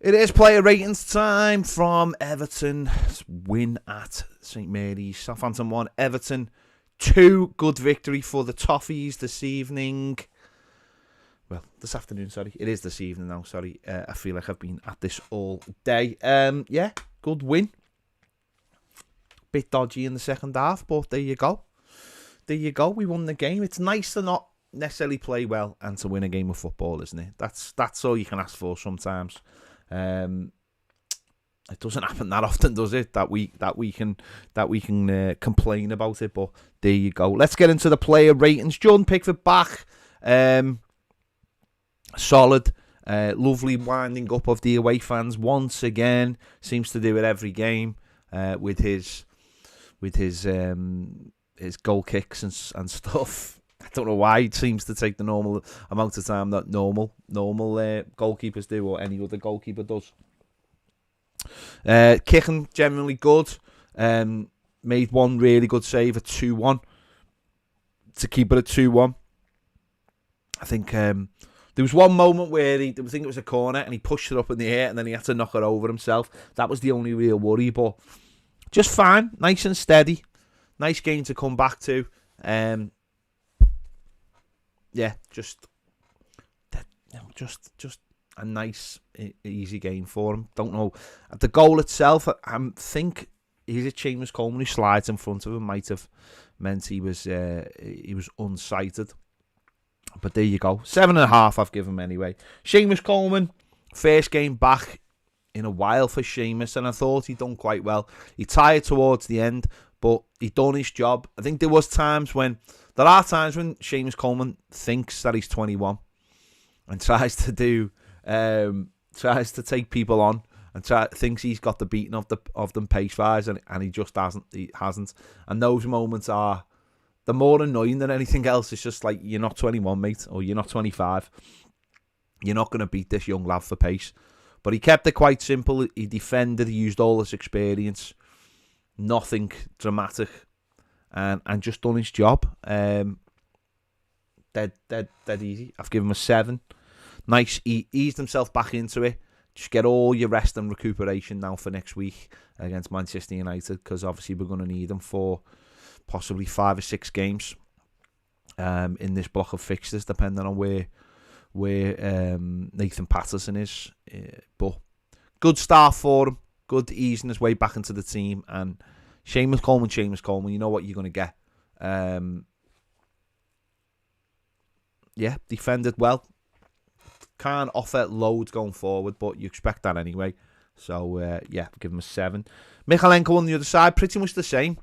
It is player ratings time from Everton. Win at St Mary's. Southampton 1, Everton 2. Good victory for the Toffees this evening. Well, this afternoon, sorry. It is this evening now, sorry. I feel like I've been at this all day. Yeah, good win. Bit dodgy in the second half, but there you go. There you go. We won the game. It's nice to not necessarily play well and to win a game of football, isn't it? That's all you can ask for sometimes. It doesn't happen that often, does it? That we can complain about it. But there you go. Let's get into the player ratings. Jordan Pickford back. Solid. Lovely winding up of the away fans once again. Seems to do it every game. With his goal kicks and stuff. I don't know why it seems to take the normal amount of time that normal goalkeepers do, or any other goalkeeper does. Kicking generally good. Made one really good save at 2-1 to keep it at 2-1. I think there was one moment where I think it was a corner and he pushed it up in the air and then he had to knock it over himself. That was the only real worry, but just fine, nice and steady. Nice game to come back to. Yeah, just a nice, easy game for him. Don't know. The goal itself, I think he's a Seamus Coleman who slides in front of him. Might have meant he was unsighted. But there you go. 7.5 I've given him anyway. Seamus Coleman, first game back in a while for Seamus, and I thought he'd done quite well. He tired towards the end, but he done his job. I think there are times when Seamus Coleman thinks that he's 21 and tries to take people on and thinks he's got the beating of them pace-wise, and he just hasn't. He hasn't. And those moments are the more annoying than anything else. It's just like, you're not 21, mate, or you're not 25. You're not going to beat this young lad for pace. But he kept it quite simple. He defended. He used all his experience. Nothing dramatic. And just done his job. Dead easy. I've given him a 7. Nice. He eased himself back into it. Just get all your rest and recuperation now for next week against Manchester United, because obviously we're going to need him for possibly 5 or 6 games in this block of fixtures, depending on where Nathan Patterson is. But good start for him. Good easing his way back into the team. And Seamus Coleman, you know what you're going to get. Yeah, defended well. Can't offer loads going forward, but you expect that anyway. So, yeah, give him a 7. Mykolenko on the other side, pretty much the same.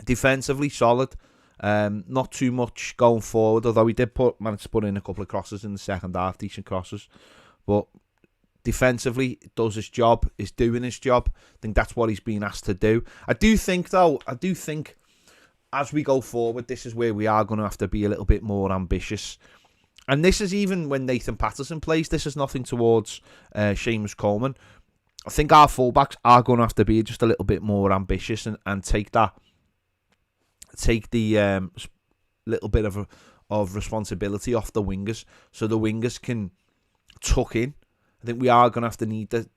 Defensively solid. Not too much going forward, although he did manage to put in a couple of crosses in the second half, decent crosses. But defensively, does his job, is doing his job. I think that's what he's been asked to do. I do think as we go forward, this is where we are going to have to be a little bit more ambitious. And this is even when Nathan Patterson plays. This is nothing towards Seamus Coleman. I think our fullbacks are going to have to be just a little bit more ambitious and take the little bit of responsibility off the wingers, so the wingers can tuck in. I think we are going to have to need the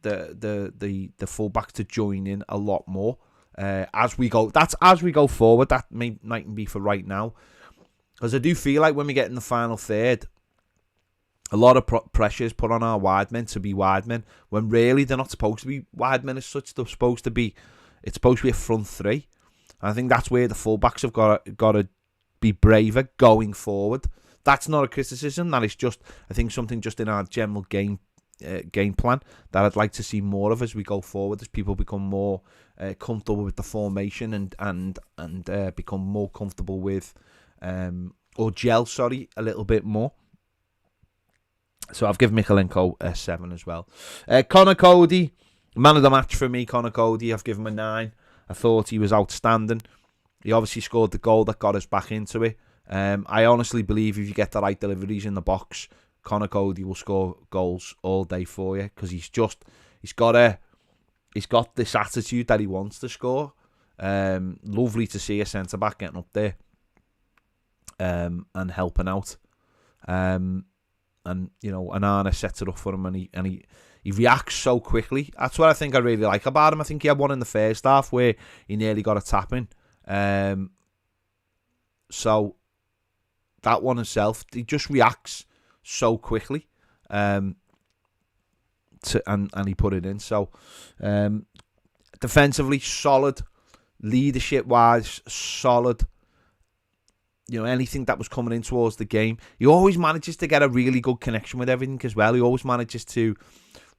fullbacks to join in a lot more as we go. That's as we go forward. That mightn't be for right now, because I do feel like when we get in the final third, a lot of pressure is put on our wide men to be wide men, when really they're not supposed to be wide men as such. It's supposed to be a front three. And I think that's where the fullbacks have got to be braver going forward. That's not a criticism. That is just, I think, something just in our general game plan that I'd like to see more of as we go forward, as people become more comfortable with the formation and become more comfortable with or gel a little bit more. So I've given Mykolenko a 7 as well. Conor Cody, man of the match for me. Conor Cody, I've given him a 9. I thought he was outstanding. He obviously scored the goal that got us back into it. I honestly believe if you get the right deliveries in the box, Conor Cody will score goals all day for you, because he's got this attitude that he wants to score. Lovely to see a centre back getting up there and helping out. and Anana sets it up for him, and he reacts so quickly. That's what I think I really like about him. I think he had one in the first half where he nearly got a tap in. So that one itself, he just reacts so quickly. And he put it in. So defensively solid, leadership wise solid. Anything that was coming in towards the game, he always manages to get a really good connection with everything as well. He always manages to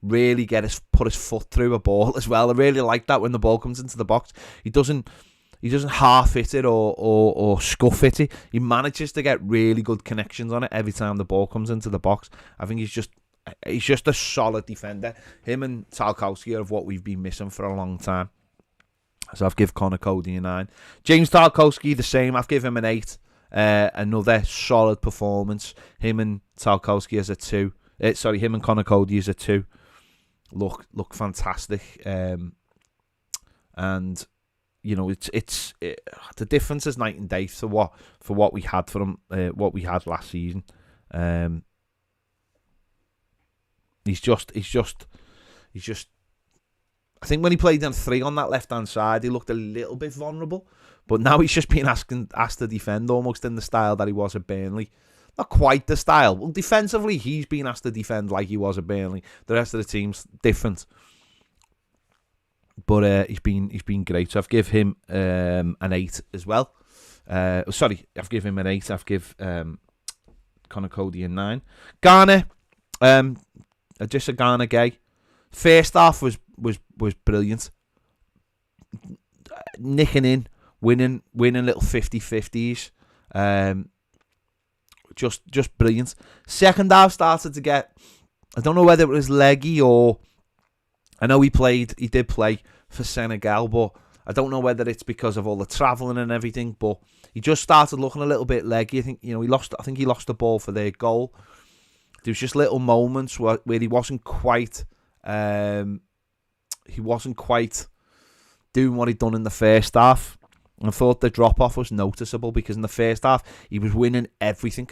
really put his foot through a ball as well. I really like that when the ball comes into the box. He doesn't half hit it or scuff hit it. He manages to get really good connections on it every time the ball comes into the box. I think he's just a solid defender. Him and Tarkowski are of what we've been missing for a long time. So I've given Connor Cody a 9. James Tarkowski the same. I've given him an 8. Another solid performance. Him and Tarkowski as a 2. Him and Connor Cody as a 2. Look fantastic. And it's the difference is night and day for what we had for him. What we had last season. He's just. I think when he played on 3 on that left hand side, he looked a little bit vulnerable. But now he's just been asked to defend almost in the style that he was at Burnley. Not quite the style. Well, defensively, he's been asked to defend like he was at Burnley. The rest of the team's different. But he's been great. So I've given him an 8 as well. I've given him an 8. I've given Connor Cody a 9. Garner, just a Garner gay. First half was brilliant. Nicking in, winning little 50-50s. Just brilliant. Second half started to get, I don't know whether it was leggy or, I know he did play for Senegal, but I don't know whether it's because of all the travelling and everything, but he just started looking a little bit leggy. I think he lost the ball for their goal. There was just little moments where he wasn't quite doing what he'd done in the first half. I thought the drop-off was noticeable because in the first half, he was winning everything.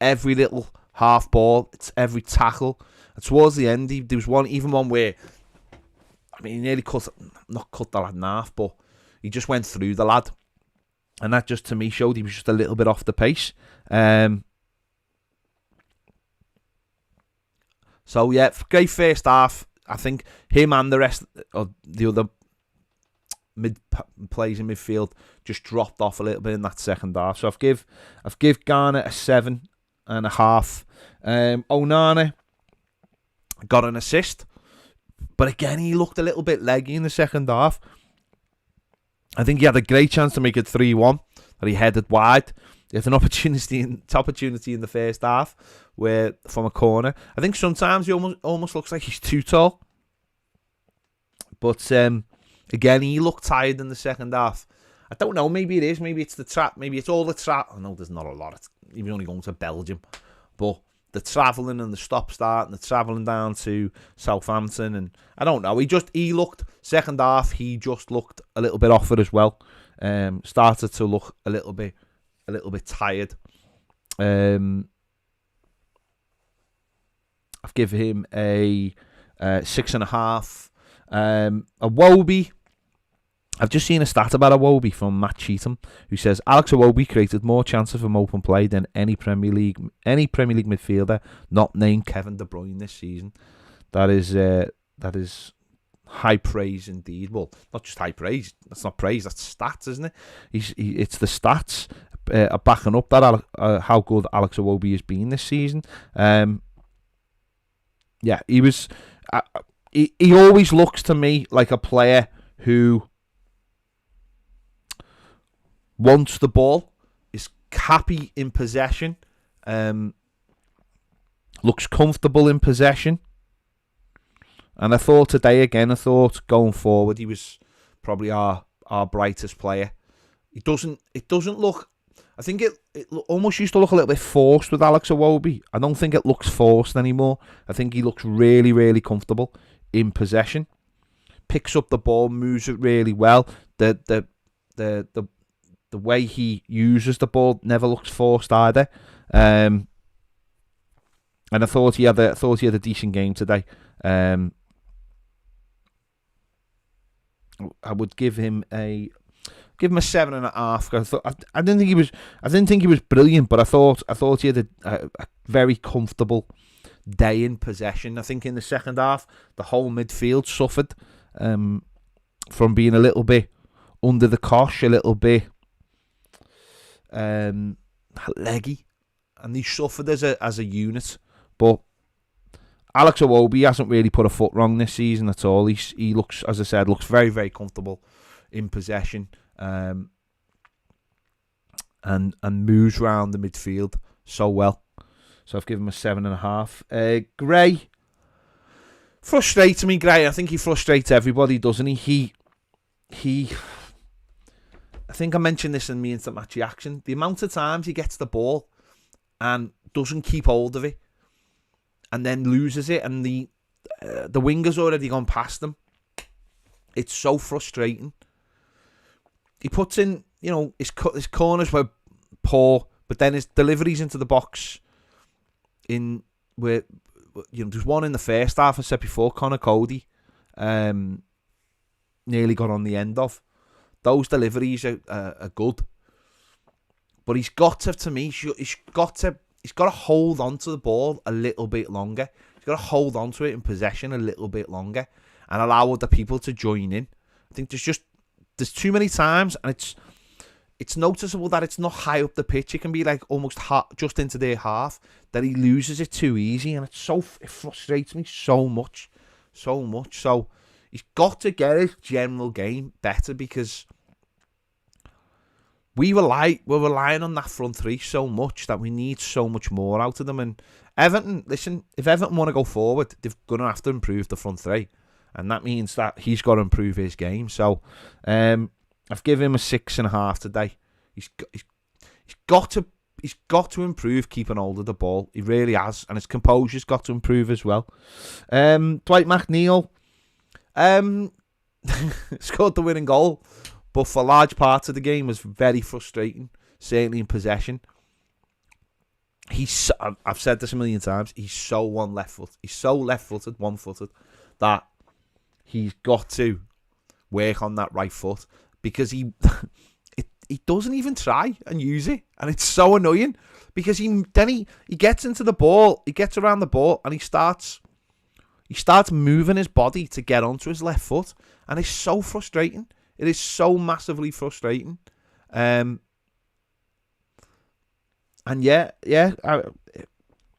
Every little half ball, every tackle. And towards the end, there was one where, he nearly not cut the lad in half, but he just went through the lad. And that just, to me, showed he was just a little bit off the pace. So, yeah, great first half. I think him and the rest of the other plays in midfield just dropped off a little bit in that second half. So I've give Garner a 7.5. Onana got an assist, but again he looked a little bit leggy in the second half. I think he had a great chance to make it 3-1 that he headed wide. He had an opportunity in the first half where from a corner. I think sometimes he almost looks like he's too tall. But again, he looked tired in the second half. I don't know, maybe it is, maybe it's the trap, maybe it's all the trap. I know there's not a lot, he was only going to Belgium, but the travelling and the stop-start and the travelling down to Southampton, and I don't know, he looked, second half, he just looked a little bit off it as well. Started to look a little bit tired. I've given him a 6.5. Iwobi. I've just seen a stat about Iwobi from Matt Cheatham, who says Alex Iwobi created more chances from open play than any Premier League midfielder not named Kevin De Bruyne this season. That is high praise indeed. Well, not just high praise. That's not praise. That's stats, isn't it? It's the stats backing up that how good Alex Iwobi has been this season. Yeah, he was. He always looks to me like a player who wants the ball, is happy in possession, looks comfortable in possession. And I thought today again, going forward, he was probably our brightest player. It doesn't look, I think it almost used to look a little bit forced with Alex Iwobi. I don't think it looks forced anymore. I think he looks really, really comfortable in possession. Picks up the ball, moves it really well. The way he uses the ball never looks forced either. And I thought he had a decent game today. I would give him a 7.5. I didn't think he was brilliant, but I thought he had a very comfortable day in possession. I think in the second half, the whole midfield suffered from being a little bit under the cosh, a little bit leggy, and they suffered as a unit. But Alex Iwobi hasn't really put a foot wrong this season at all. He looks, as I said, very, very comfortable in possession, and moves around the midfield so well. So I've given him a 7.5. Gray frustrates me. Gray, I think he frustrates everybody, doesn't he? He. I think I mentioned this in me instant match reaction. The amount of times he gets the ball and doesn't keep hold of it, and then loses it, and the winger's already gone past him. It's so frustrating. He puts in, his corners were poor, but then his deliveries into the box there's one in the first half, I said before, Connor Cody nearly got on the end of. Those deliveries are good. But he's got to hold on to the ball a little bit longer. He's got to hold on to it in possession a little bit longer and allow other people to join in. I think there's too many times, and it's noticeable that it's not high up the pitch. It can be like almost just into their half, that he loses it too easy, and it frustrates me so much. So he's got to get his general game better, because we're relying on that front three so much that we need so much more out of them. And Everton, listen, if Everton want to go forward, they're going to have to improve the front three, and that means that he's got to improve his game. So I've given him a 6.5 today. He's got to improve keeping hold of the ball. He really has, and his composure's got to improve as well. Dwight McNeil scored the winning goal, but for large parts of the game was very frustrating, certainly in possession. I've said this a million times, he's so left-footed, one-footed, that he's got to work on that right foot, because he doesn't even try and use it, and it's so annoying, because he gets into the ball, he gets around the ball, and he starts moving his body to get onto his left foot, and it's so frustrating. It is so massively frustrating. And if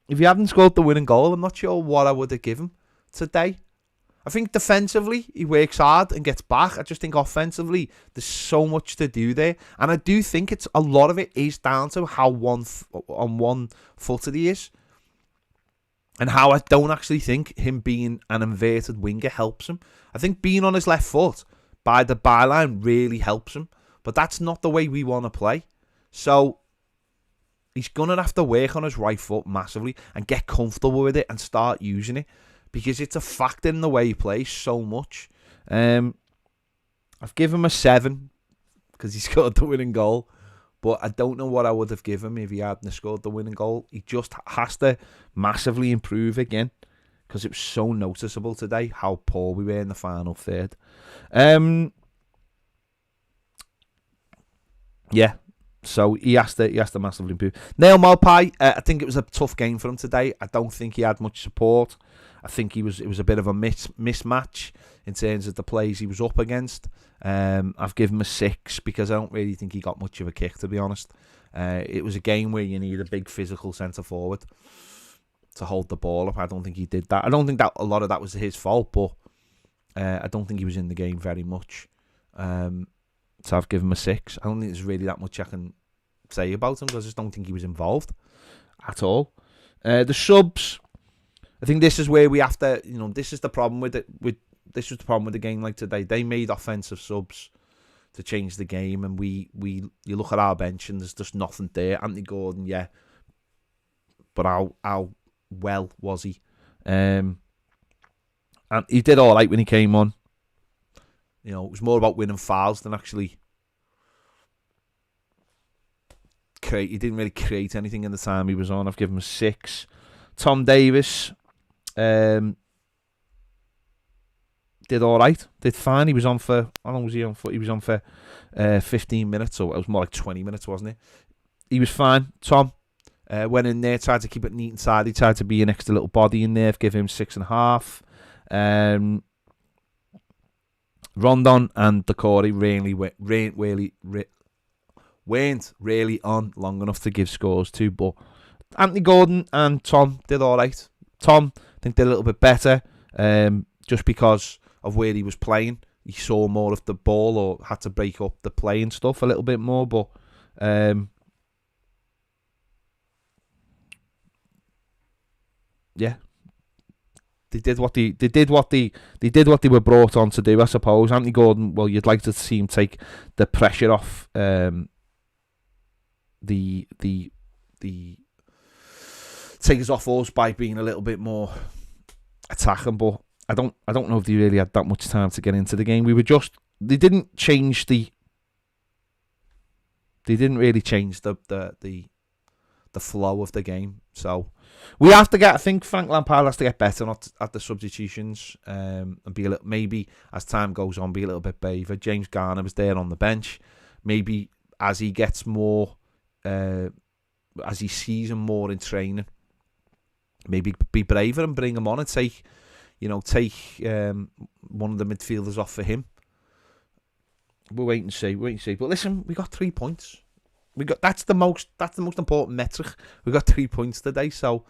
he hadn't scored the winning goal, I'm not sure what I would have given today. I think defensively, he works hard and gets back. I just think offensively, there's so much to do there. And I do think a lot of it is down to how on one footed he is. And how I don't actually think him being an inverted winger helps him. I think being on his left foot by the byline really helps him. But that's not the way we want to play. So he's going to have to work on his right foot massively and get comfortable with it and start using it, because it's a factor in the way he plays so much. I've given him a 7 because he scored the winning goal. But I don't know what I would have given him if he hadn't scored the winning goal. He just has to massively improve again, because it was so noticeable today how poor we were in the final third. So he has to massively improve. Neil Maupay, I think it was a tough game for him today. I don't think he had much support. I think it was a bit of a mismatch in terms of the plays he was up against. I've given him a 6 because I don't really think he got much of a kick, to be honest. It was a game where you need a big physical centre forward to hold the ball up. I don't think he did that. I don't think that a lot of that was his fault, but I don't think he was in the game very much. So I've given him a 6. I don't think there's really that much I can say about him, because I just don't think he was involved at all. The subs, I think this is where we have to, this is the problem with it. This was the problem with the game like today. They made offensive subs to change the game, and you look at our bench and there's just nothing there. Anthony Gordon, yeah, but how well was he? And he did all right when he came on. It was more about winning fouls than actually create. He didn't really create anything in the time he was on. I've given him a 6. Tom Davis did all right. Did fine. He was on for, how long was he on for? He was on for 15 minutes, or it was more like 20 minutes, wasn't it? He was fine. Tom went in there, tried to keep it neat and tidy, tried to be an extra little body in there, give him 6.5. Rondon and Decore weren't really on long enough to give scores to, but Anthony Gordon and Tom did all right. Tom, I think, did a little bit better, just because of where he was playing. He saw more of the ball, or had to break up the play and stuff a little bit more, but yeah, they did what they were brought on to do, I suppose. Anthony Gordon, well, you'd like to see him take the pressure off the take us off us by being a little bit more attacking, but I don't know if they really had that much time to get into the game. They didn't really change the flow of the game. So we have to I think Frank Lampard has to get better at the substitutions, and be a little, maybe as time goes on, be a little bit braver. James Garner was there on the bench. Maybe as he gets more, as he sees him more in training, maybe be braver and bring him on and take one of the midfielders off for him. We'll wait and see. But listen, we got 3 points. That's the most important metric. We got 3 points today. So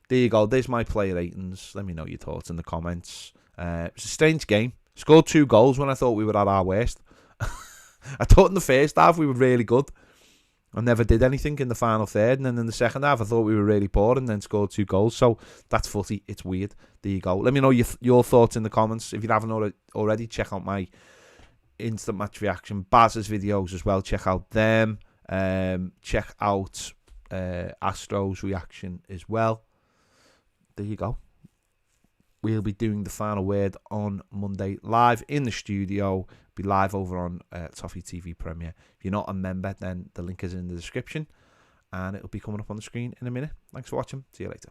there you go. There's my player ratings. Let me know your thoughts in the comments. It's a strange game. Scored 2 goals when I thought we were at our worst. I thought in the first half we were really good. I never did anything in the final third, and then in the second half I thought we were really poor, and then scored 2 goals. So that's footy. It's weird. There you go. Let me know your thoughts in the comments. If you haven't already, check out my instant match reaction Baz's videos as well. Check out them. Check out Astro's reaction as well. There you go. We'll be doing the final word on Monday live in the studio. Be live over on Toffee TV Premier. If you're not a member, then the link is in the description, and it'll be coming up on the screen in a minute. Thanks for watching. See you later.